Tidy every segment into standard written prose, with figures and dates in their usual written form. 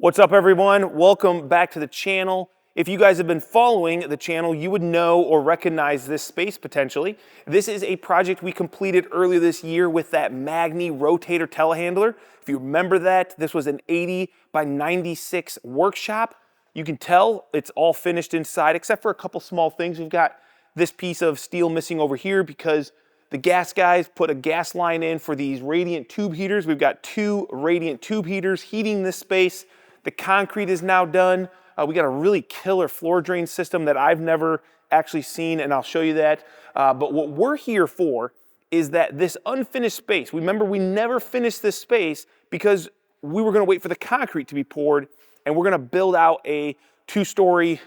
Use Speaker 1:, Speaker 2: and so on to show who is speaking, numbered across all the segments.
Speaker 1: What's up, everyone? Welcome back to the channel. If you guys have been following the channel, you would know or recognize this space potentially. This is a project we completed earlier this year with that Magni rotator telehandler. If you remember that, this was an 80 by 96 workshop. You can tell it's all finished inside except for a couple small things. We've got this piece of steel missing over here because the gas guys put a gas line in for these radiant tube heaters. We've got two radiant tube heaters heating this space. The concrete is now done. We got a really killer floor drain system that I've never actually seen, and I'll show you that. But what we're here for is that this unfinished space, remember we never finished this space because we were gonna wait for the concrete to be poured, and we're gonna build out a two-story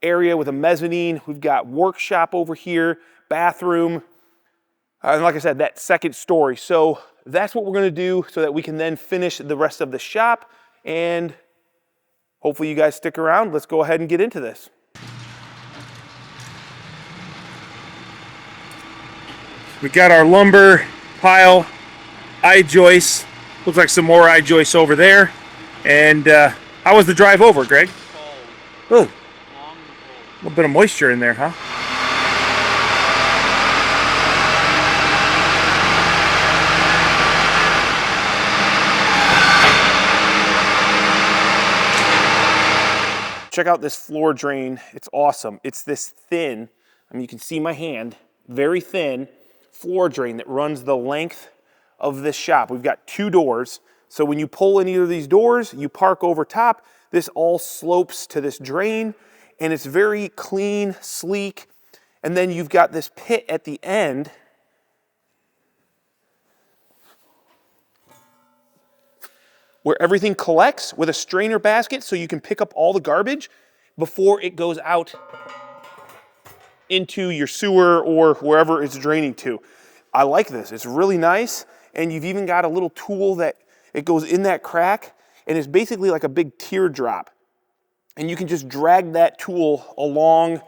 Speaker 1: area with a mezzanine. We've got workshop over here, bathroom, and like I said, that second story. So that's what we're gonna do so that we can then finish the rest of the shop, and hopefully you guys stick around. Let's go ahead and get into this. We got our lumber pile, I-joist. Looks like some more I-joists over there. And how was the drive over, Greg? Oh, a little bit of moisture in there, huh? Check out this floor drain. It's awesome. It's this thin, I mean, you can see my hand, very thin floor drain that runs the length of this shop. We've got two doors. So when you pull in either of these doors, you park over top, this all slopes to this drain, and it's very clean, sleek. And then you've got this pit at the end where everything collects with a strainer basket so you can pick up all the garbage before it goes out into your sewer or wherever it's draining to. I like this, it's really nice. And you've even got a little tool that it goes in that crack, and it's basically like a big teardrop. And you can just drag that tool along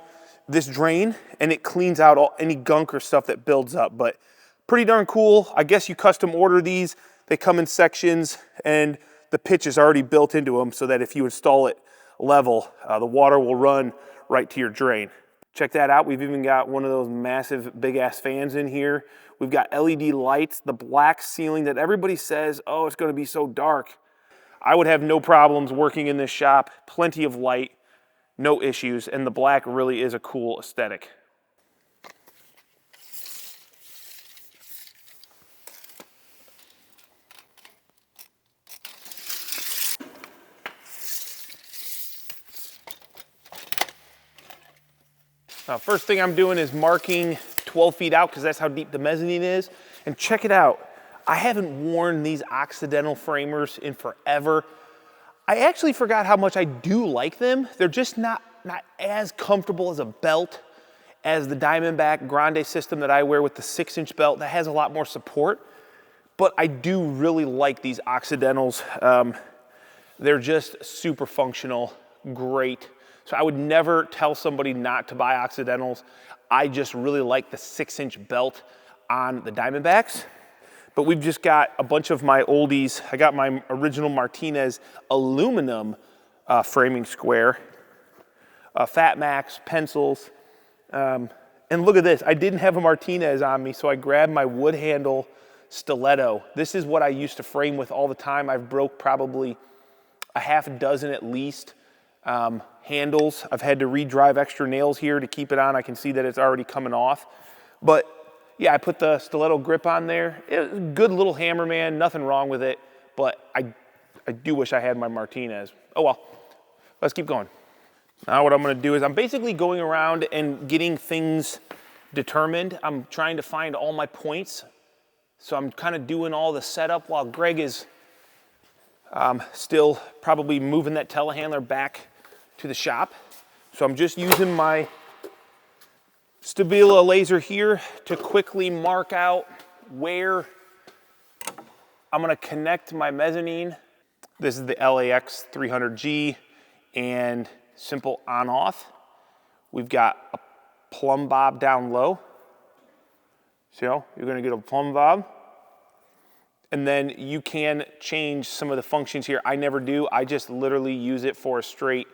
Speaker 1: this drain and it cleans out any gunk or stuff that builds up. But pretty darn cool. I guess you custom order these. They come in sections, and the pitch is already built into them so that if you install it level, the water will run right to your drain. Check that out. We've even got one of those massive big ass fans in here. We've got LED lights, the black ceiling that everybody says, oh, it's gonna be so dark. I would have no problems working in this shop. Plenty of light, no issues, and the black really is a cool aesthetic. First thing I'm doing is marking 12 feet out because that's how deep the mezzanine is. And check it out. I haven't worn these Occidental framers in forever. I actually forgot how much I do like them. They're just not as comfortable as a belt as the Diamondback Grande system that I wear with the 6-inch belt that has a lot more support. But I do really like these Occidentals. They're just super functional, great. So I would never tell somebody not to buy Occidentals. I just really like the 6-inch belt on the Diamondbacks. But we've just got a bunch of my oldies. I got my original Martinez aluminum framing square, Fat Max pencils. And look at this, I didn't have a Martinez on me, so I grabbed my wood handle stiletto. This is what I used to frame with all the time. I've broke probably a half a dozen at least. Handles. I've had to re-drive extra nails here to keep it on. I can see that it's already coming off. But yeah, I put the stiletto grip on there. It was a good little hammer, man. Nothing wrong with it. But I do wish I had my Martinez. Oh well, let's keep going. Now what I'm gonna do is I'm basically going around and getting things determined. I'm trying to find all my points. So I'm kind of doing all the setup while Greg is still probably moving that telehandler back to the shop. So I'm just using my Stabila laser here to quickly mark out where I'm gonna connect my mezzanine. This is the LAX 300G and simple on off. We've got a plumb bob down low. See how you're gonna get a plumb bob. And then you can change some of the functions here. I never do. I just literally use it for a straight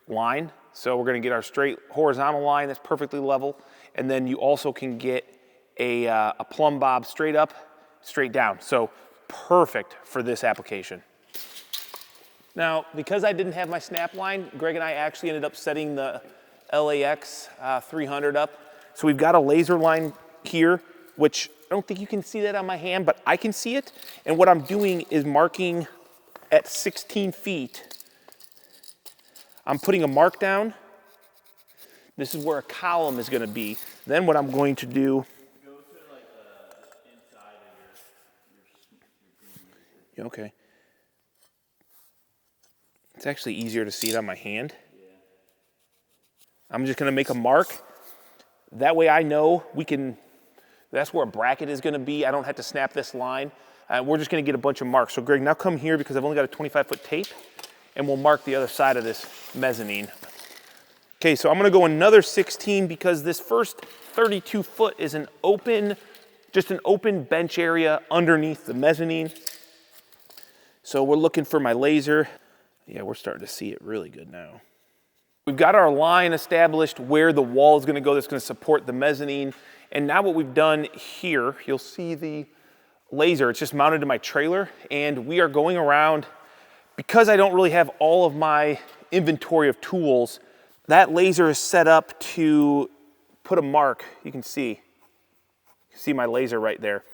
Speaker 1: line. So we're gonna get our straight horizontal line that's perfectly level. And then you also can get a plumb bob straight up, straight down. So perfect for this application. Now, because I didn't have my snap line, Greg and I actually ended up setting the LAX 300 up. So we've got a laser line here, which I don't think you can see that on my hand, but I can see it. And what I'm doing is marking at 16 feet. I'm putting a mark down. This is where a column is gonna be. Then what I'm going to do. Go to like the inside of your okay. It's actually easier to see it on my hand. Yeah. I'm just gonna make a mark. That way I know that's where a bracket is gonna be. I don't have to snap this line. We're just gonna get a bunch of marks. So Greg, now come here because I've only got a 25-foot tape and we'll mark the other side of this mezzanine. Okay, so I'm gonna go another 16 because this first 32 foot is just an open bench area underneath the mezzanine. So we're looking for my laser. Yeah, we're starting to see it really good now. We've got our line established where the wall is gonna go that's gonna support the mezzanine. And now what we've done here, you'll see the laser, it's just mounted to my trailer, and we are going around, because I don't really have all of my inventory of tools, that laser is set up to put a mark. You can see my laser right there.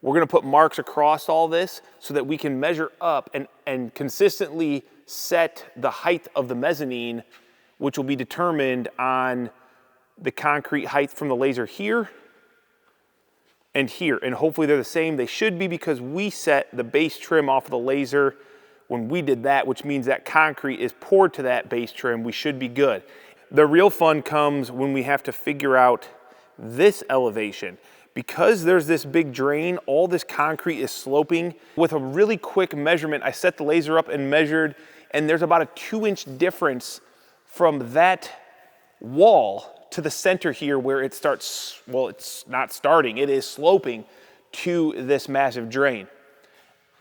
Speaker 1: We're gonna put marks across all this so that we can measure up and consistently set the height of the mezzanine, which will be determined on the concrete height from the laser here and here. And hopefully they're the same. They should be because we set the base trim off of the laser when we did that, which means that concrete is poured to that base trim. We should be good. The real fun comes when we have to figure out this elevation. Because there's this big drain, all this concrete is sloping. With a really quick measurement, I set the laser up and measured, and there's about a 2-inch difference from that wall to the center here where it starts, well, it's not starting, it is sloping to this massive drain.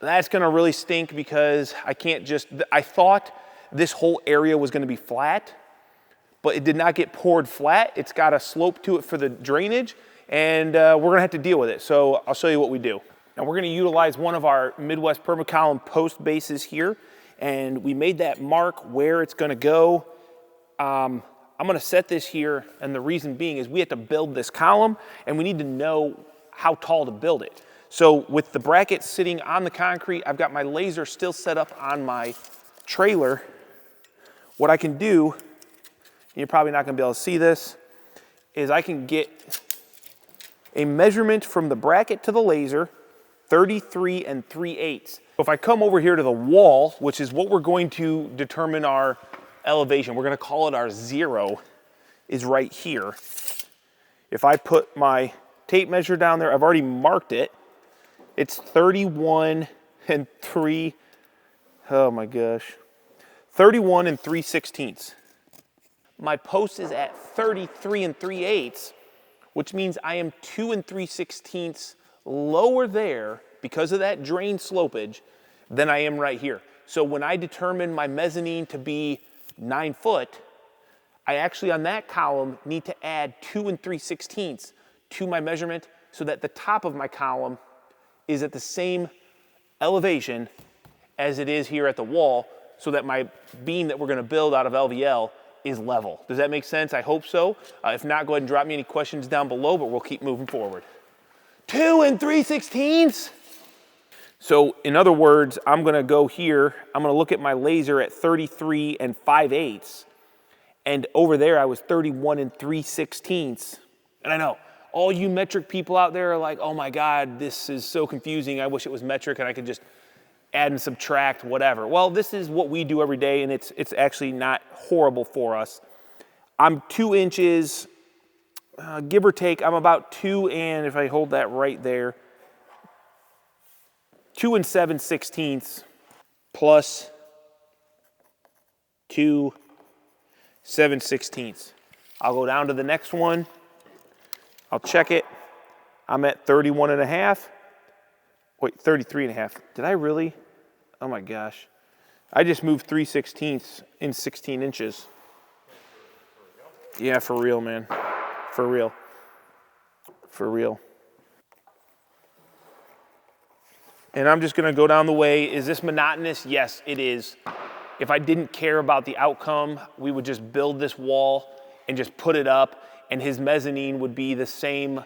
Speaker 1: That's gonna really stink because I thought this whole area was gonna be flat, but it did not get poured flat. It's got a slope to it for the drainage, and we're gonna have to deal with it. So I'll show you what we do. Now we're gonna utilize one of our Midwest permacolumn post bases here, and we made that mark where it's gonna go. I'm gonna set this here, and the reason being is we have to build this column, and we need to know how tall to build it. So with the bracket sitting on the concrete, I've got my laser still set up on my trailer. What I can do, and you're probably not gonna be able to see this, is I can get a measurement from the bracket to the laser, 33 3/8. If I come over here to the wall, which is what we're going to determine our elevation, we're gonna call it our 0, is right here. If I put my tape measure down there, I've already marked it. It's 31 3, oh my gosh, 31 3/16. My post is at 33 3/8, which means I am 2 3/16 lower there because of that drain slopage than I am right here. So when I determine my mezzanine to be 9 foot, I actually on that column need to add 2 3/16 to my measurement so that the top of my column is at the same elevation as it is here at the wall, so that my beam that we're gonna build out of LVL is level. Does that make sense? I hope so. If not, go ahead and drop me any questions down below, but we'll keep moving forward. 2 3/16. So in other words, I'm gonna go here, I'm gonna look at my laser at 33 5/8, and over there I was 31 3/16. And I know, all you metric people out there are like, oh my God, this is so confusing. I wish it was metric and I could just add and subtract, whatever. Well, this is what we do every day, and it's actually not horrible for us. I'm 2 inches, give or take, I'm about 2, and if I hold that right there, 2 7/16 plus 2 7/16. I'll go down to the next one. I'll check it. I'm at 31 1/2. wait, 33.5. Did I really? Oh my gosh. I just moved 3/16 in 16 inches. Yeah, for real, man. For real. For real. And I'm just gonna go down the way. Is this monotonous? Yes, it is. If I didn't care about the outcome, we would just build this wall and just put it up, and his mezzanine would be the same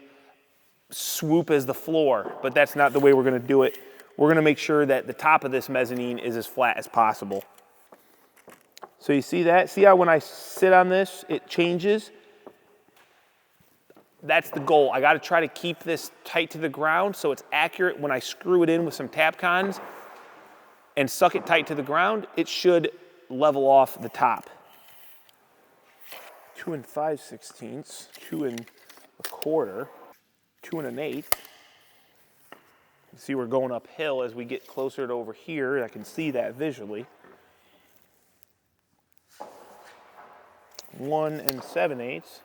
Speaker 1: swoop as the floor, but that's not the way we're gonna do it. We're gonna make sure that the top of this mezzanine is as flat as possible. So you see that? See how when I sit on this, it changes? That's the goal. I gotta try to keep this tight to the ground so it's accurate when I screw it in with some Tapcons and suck it tight to the ground, it should level off the top. 2 5/16, 2 1/4, 2 1/8. You see we're going uphill as we get closer to over here. I can see that visually. 1 7/8.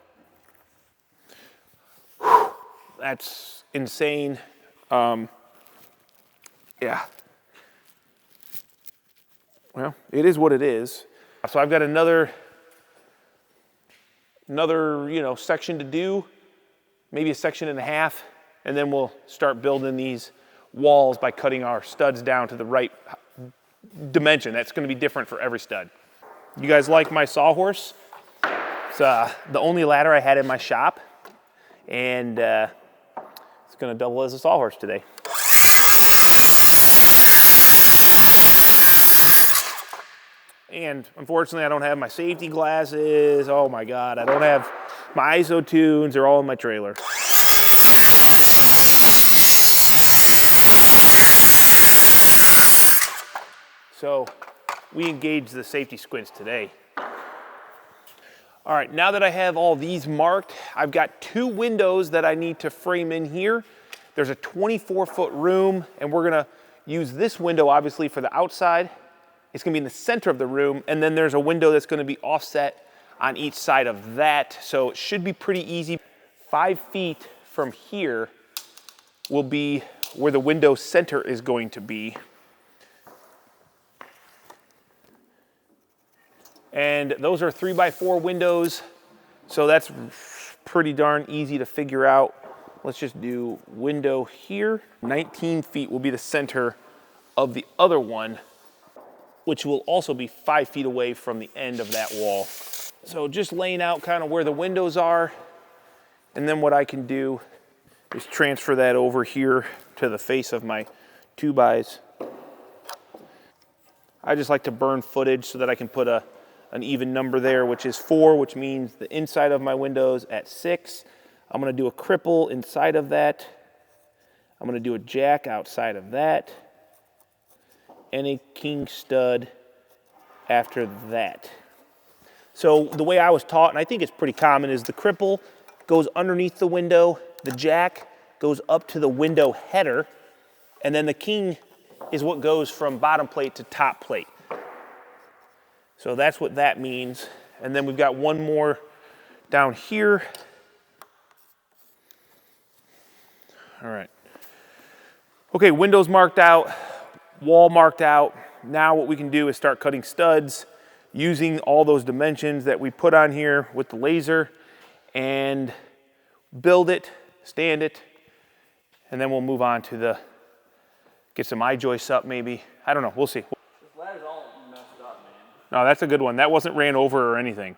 Speaker 1: That's insane. Yeah. Well, it is what it is. So I've got another section to do, maybe a section and a half, and then we'll start building these walls by cutting our studs down to the right dimension. That's going to be different for every stud. You guys like my sawhorse? It's the only ladder I had in my shop, and it's going to double as a sawhorse today. And unfortunately, I don't have my safety glasses. Oh my God, I don't have my ISOtunes. They're all in my trailer. So we engaged the safety squints today. All right, now that I have all these marked, I've got 2 windows that I need to frame in here. There's a 24-foot room, and we're gonna use this window obviously for the outside. It's gonna be in the center of the room, and then there's a window that's gonna be offset on each side of that, so it should be pretty easy. 5 feet from here will be where the window center is going to be. And those are 3x4 windows, so that's pretty darn easy to figure out. Let's just do window here. 19 feet will be the center of the other one, which will also be 5 feet away from the end of that wall. So just laying out kind of where the windows are, and then what I can do is transfer that over here to the face of my 2x. I just like to burn footage so that I can put an even number there, which is 4, which means the inside of my windows at 6. I'm gonna do a cripple inside of that. I'm gonna do a jack outside of that, and a king stud after that. So the way I was taught, and I think it's pretty common, is the cripple goes underneath the window, the jack goes up to the window header, and then the king is what goes from bottom plate to top plate. So that's what that means. And then we've got one more down here. All right. Okay, windows marked out, wall marked out. Now what we can do is start cutting studs using all those dimensions that we put on here with the laser and build it, stand it, and then we'll move on to get some I-joists up maybe. I don't know, we'll see.
Speaker 2: This ladder's all messed up, man.
Speaker 1: No, that's a good one. That wasn't ran over or anything.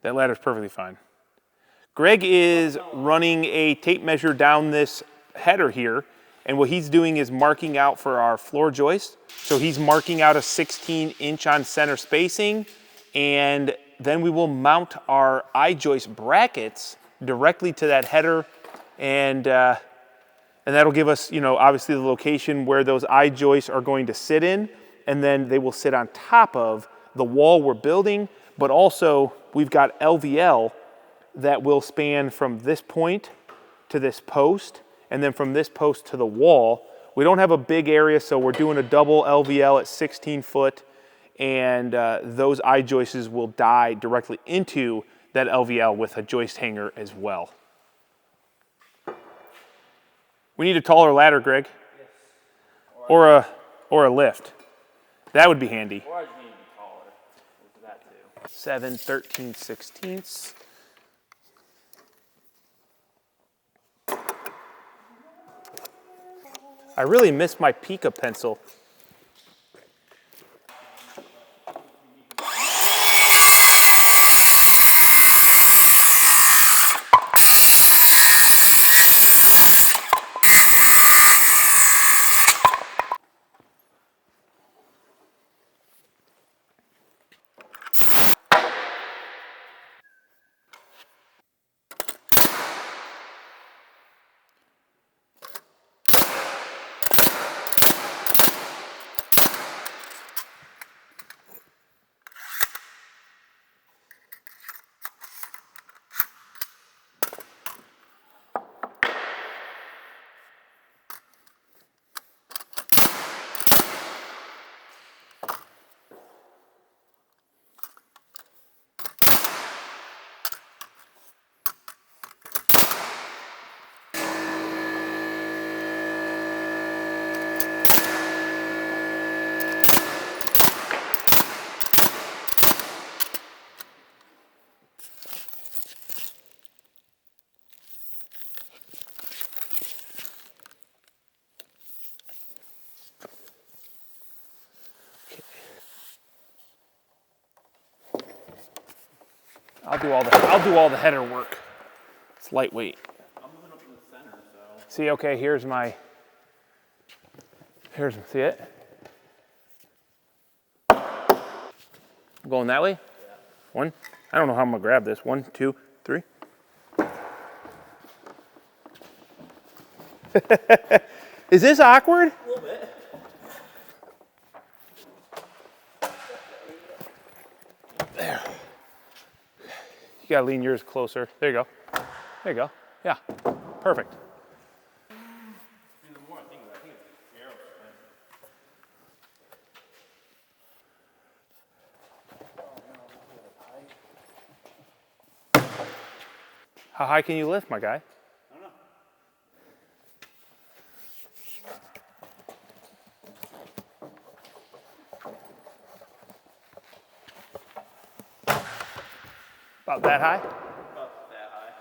Speaker 1: That ladder's perfectly fine. Greg is running a tape measure down this header here, and what he's doing is marking out for our floor joist. So he's marking out a 16-inch on center spacing, and then we will mount our I-joist brackets directly to that header, and that'll give us, you know, obviously the location where those I-joists are going to sit in, and then they will sit on top of the wall we're building, but also we've got LVL that will span from this point to this post, and then from this post to the wall. We don't have a big area, so we're doing a double LVL at 16 foot, and those I-joists will die directly into that LVL with a joist hanger as well. We need a taller ladder, Greg.
Speaker 2: Yes.
Speaker 1: or a lift. That would be handy.
Speaker 2: Or I just need to be taller. With that too.
Speaker 1: 7 13/16. I really miss my Pica pencil. I'll do all the header work. It's lightweight.
Speaker 2: I'm moving up in the center, so.
Speaker 1: See, okay, see it? I'm going that way?
Speaker 2: Yeah.
Speaker 1: One, I don't know how I'm gonna grab this. 1, 2, 3. Is this awkward?
Speaker 2: A little bit.
Speaker 1: There. You gotta lean yours closer. There you go. There you go. Yeah, perfect.
Speaker 2: The more I think about it, I think it's the arrow.
Speaker 1: How high can you lift, my guy?
Speaker 2: I don't know.
Speaker 1: About that high?
Speaker 2: About that high.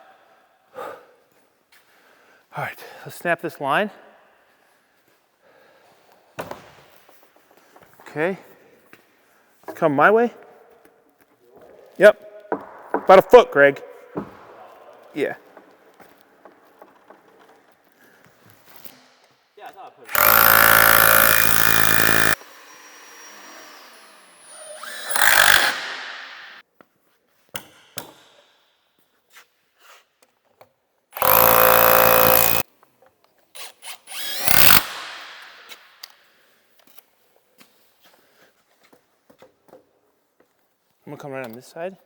Speaker 1: All right, let's snap this line. Okay. Come my way. Yep. About a foot, Greg. Yeah.
Speaker 2: Yeah, I thought I put it.
Speaker 1: I'm gonna come right on this side.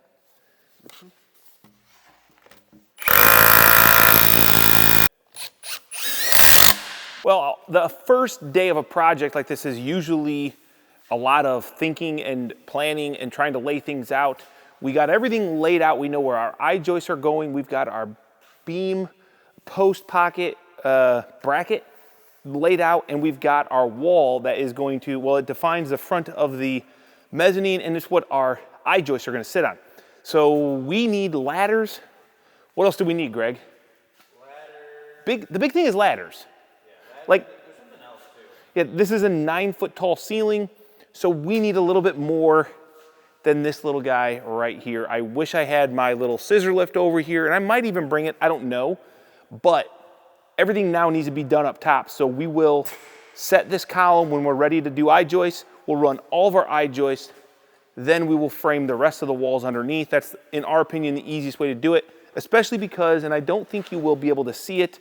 Speaker 1: Well, the first day of a project like this is usually a lot of thinking and planning and trying to lay things out. We got everything laid out. We know where our eye joists are going. We've got our beam post pocket bracket laid out, and we've got our wall that is going to, well, it defines the front of the mezzanine, and it's what our eye joists are going to sit on. So we need ladders. What else do we need, Greg?
Speaker 2: Ladder.
Speaker 1: The big thing is ladders.
Speaker 2: Yeah, ladder.
Speaker 1: Like,
Speaker 2: There's something else too.
Speaker 1: yeah, this is a 9-foot tall ceiling, so we need a little bit more than this little guy right here. I wish I had my little scissor lift over here, and I might even bring it, I don't know, but everything now needs to be done up top. So we will set this column when we're ready to do eye joists. We'll run all of our eye joists, then we will frame the rest of the walls underneath. That's, in our opinion, the easiest way to do it, especially because, and I don't think you will be able to see it,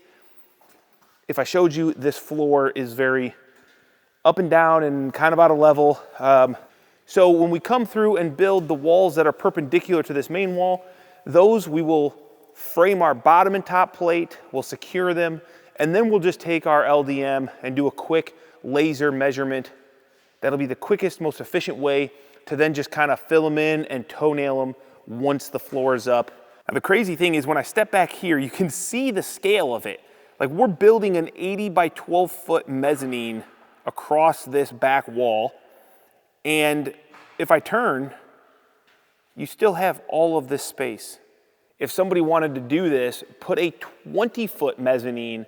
Speaker 1: if I showed you, this floor is very up and down and kind of out of level. So when we come through and build the walls that are perpendicular to this main wall, those we will frame our bottom and top plate, we'll secure them, and then we'll just take our LDM and do a quick laser measurement. That'll be the quickest, most efficient way to then just kind of fill them in and toenail them once the floor is up. Now the crazy thing is when I step back here, you can see the scale of it. Like we're building an 80 by 12 foot mezzanine across this back wall. And if I turn, you still have all of this space. If somebody wanted to do this, put a 20-foot mezzanine,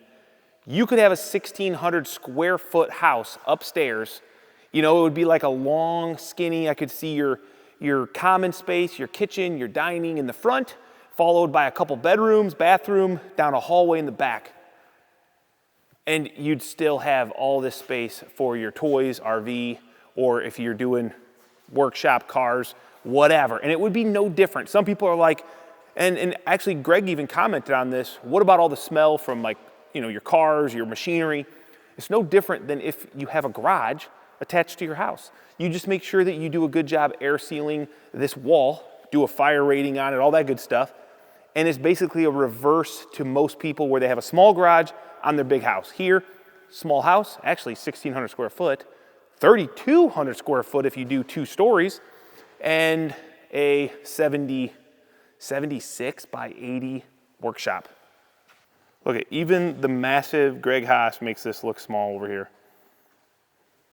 Speaker 1: you could have a 1,600 square foot house upstairs. You know, it would be like a long, skinny, I could see your common space, your kitchen, your dining in the front, followed by a couple bedrooms, bathroom, down a hallway in the back. And you'd still have all this space for your toys, RV, or if you're doing workshop, cars, whatever. And it would be no different. Some people are like, and actually Greg even commented on this, what about all the smell from like, you know, your cars, your machinery? It's no different than if you have a garage attached to your house. You just make sure that you do a good job air sealing this wall, do a fire rating on it, all that good stuff. And it's basically a reverse to most people where they have a small garage on their big house. Here, small house, actually 1,600 square foot, 3,200 square foot if you do 2 stories, and a 76 by 80 workshop. Look at even the massive Greg Haas makes this look small over here.